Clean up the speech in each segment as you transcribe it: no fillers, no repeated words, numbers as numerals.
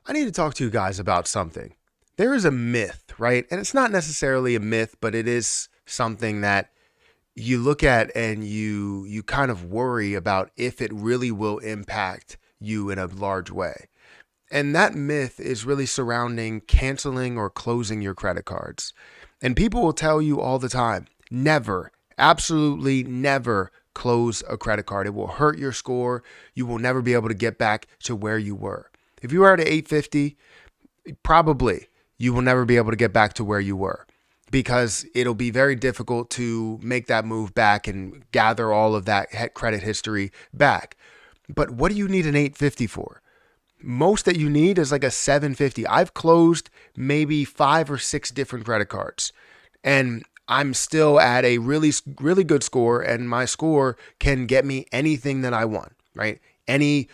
I need to talk to you guys about something. There is a myth, right? And it's not necessarily a myth, but it is something that you look at and you kind of worry about if it really will impact you in a large way. And that myth is really surrounding canceling or closing your credit cards. And people will tell you all the time, never, absolutely never close a credit card. It will hurt your score. You will never be able to get back to where you were. If you are at 850, probably you will never be able to get back to where you were because it'll be very difficult to make that move back and gather all of that credit history back. But what do you need an 850 for? Most that you need is like a 750. I've closed maybe 5 or 6 different credit cards and I'm still at a really, really good score, and my score can get me anything that I want, right? Any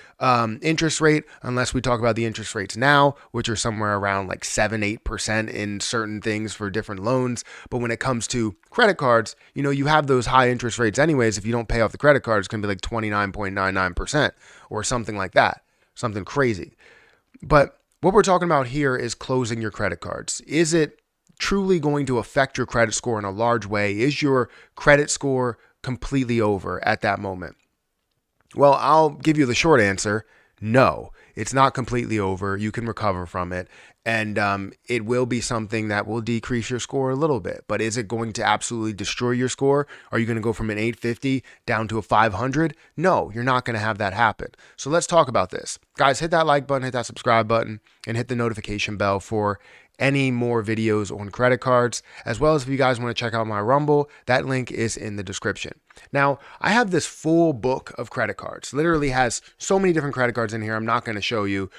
interest rate, unless we talk about the interest rates now, which are somewhere around like 7-8% in certain things for different loans. But when it comes to credit cards, you have those high interest rates anyways. If you don't pay off the credit card, it's going to be like 29.99% or something like that, something crazy. But what we're talking about here is closing your credit cards. Is it truly going to affect your credit score in a large way? Is your credit score completely over at that moment? Well, I'll give you the short answer. No, it's not completely over. You can recover from it. And it will be something that will decrease your score a little bit. But is it going to absolutely destroy your score? Are you going to go from an 850 down to a 500? No, you're not going to have that happen. So let's talk about this. Guys, hit that like button, hit that subscribe button, and hit the notification bell for any more videos on credit cards, as well as if you guys want to check out my Rumble, that link is in the description. Now, I have this full book of credit cards. Literally has so many different credit cards in here. I'm not going to show you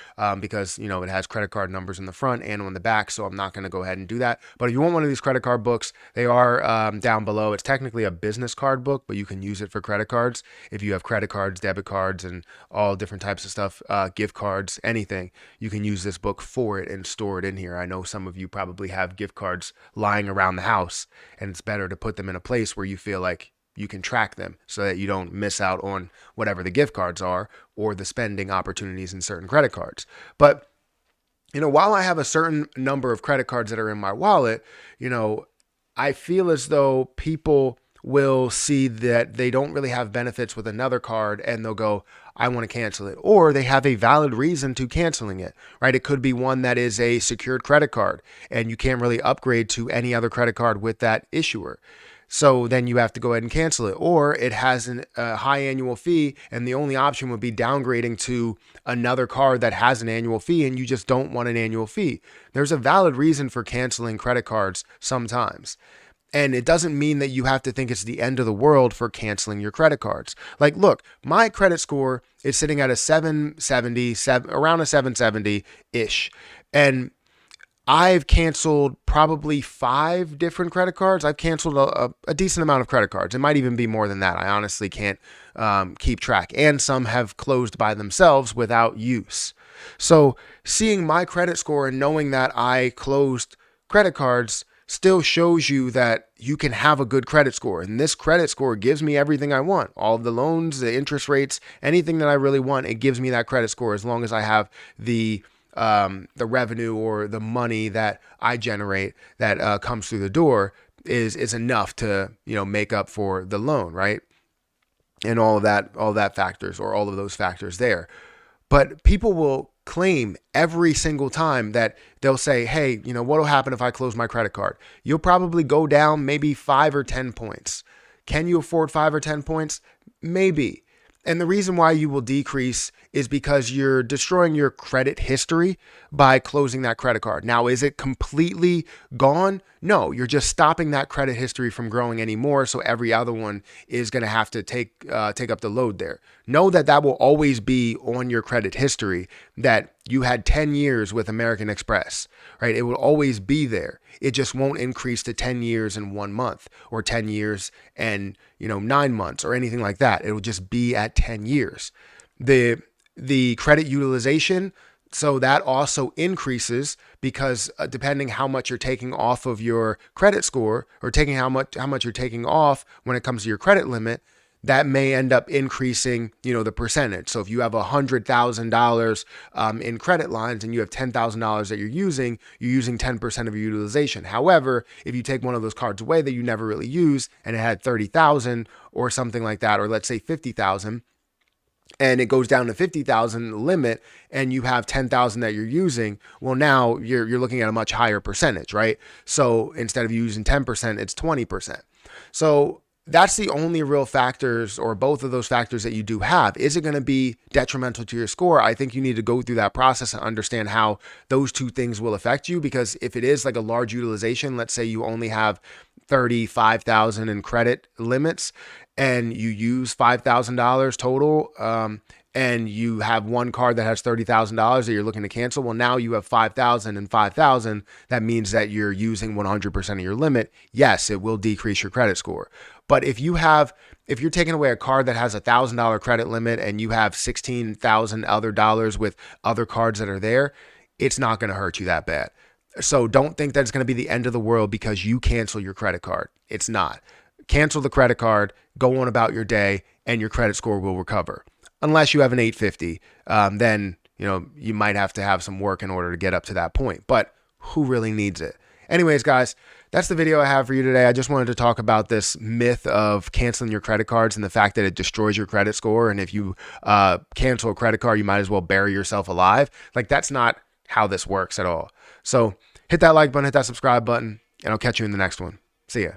because, it has credit card numbers in the front and on the back, so I'm not going to go ahead and do that. But if you want one of these credit card books, they are down below. It's technically a business card book, but you can use it for credit cards. If you have credit cards, debit cards, and all different types of stuff, gift cards, anything, you can use this book for it and store it in here. I know some of you probably have gift cards lying around the house, and it's better to put them in a place where you feel like you can track them so that you don't miss out on whatever the gift cards are or the spending opportunities in certain credit cards. But, while I have a certain number of credit cards that are in my wallet, I feel as though people will see that they don't really have benefits with another card and they'll go, I want to cancel it. Or they have a valid reason to canceling it, right? It could be one that is a secured credit card and you can't really upgrade to any other credit card with that issuer. So then you have to go ahead and cancel it. Or it has a high annual fee and the only option would be downgrading to another card that has an annual fee and you just don't want an annual fee. There's a valid reason for canceling credit cards sometimes. And it doesn't mean that you have to think it's the end of the world for canceling your credit cards. Like, look, my credit score is sitting at a 770, around a 770-ish. And I've canceled probably 5 different credit cards. I've canceled a decent amount of credit cards. It might even be more than that. I honestly can't keep track. And some have closed by themselves without use. So seeing my credit score and knowing that I closed credit cards still shows you that you can have a good credit score. And this credit score gives me everything I want. All of the loans, the interest rates, anything that I really want, it gives me that credit score as long as I have the revenue or the money that I generate that comes through the door is enough to, make up for the loan, right? And all of that factors or all of those factors there. But people will claim every single time that they'll say, hey, what will happen if I close my credit card? You'll probably go down maybe 5 or 10 points. Can you afford 5 or 10 points? Maybe. And the reason why you will decrease is because you're destroying your credit history by closing that credit card. Now, is it completely gone? No, you're just stopping that credit history from growing anymore. So every other one is going to have to take up the load there. Know that will always be on your credit history, that you had 10 years with American Express, right? It will always be there. It just won't increase to 10 years and 1 month or 10 years and 9 months or anything like that. It will just be at 10 years. The credit utilization, so that also increases because depending how much you're taking off of your credit score or taking how much you're taking off when it comes to your credit limit, that may end up increasing, the percentage. So if you have $100,000 in credit lines and you have $10,000 that you're using 10% of your utilization. However, if you take one of those cards away that you never really use and it had 30,000 or something like that, or let's say 50,000, and it goes down to 50,000 limit and you have 10,000 that you're using, well, now you're looking at a much higher percentage, right? So instead of using 10%, it's 20%. So that's the only real factors, or both of those factors, that you do have. Is it going to be detrimental to your score? I think you need to go through that process and understand how those two things will affect you, because if it is like a large utilization, let's say you only have 35,000 in credit limits and you use $5,000 total, and you have one card that has $30,000 that you're looking to cancel, well, now you have 5,000 and 5,000. That means that you're using 100% of your limit. Yes, it will decrease your credit score. But if you're taking away a card that has $1,000 credit limit and you have 16,000 other dollars with other cards that are there, it's not going to hurt you that bad. So don't think that it's going to be the end of the world because you cancel your credit card. It's not. Cancel the credit card, go on about your day, and your credit score will recover. Unless you have an 850, then you might have to have some work in order to get up to that point. But who really needs it? Anyways, guys, that's the video I have for you today. I just wanted to talk about this myth of canceling your credit cards and the fact that it destroys your credit score. And if you cancel a credit card, you might as well bury yourself alive. Like, that's not how this works at all. So hit that like button, hit that subscribe button, and I'll catch you in the next one. See ya.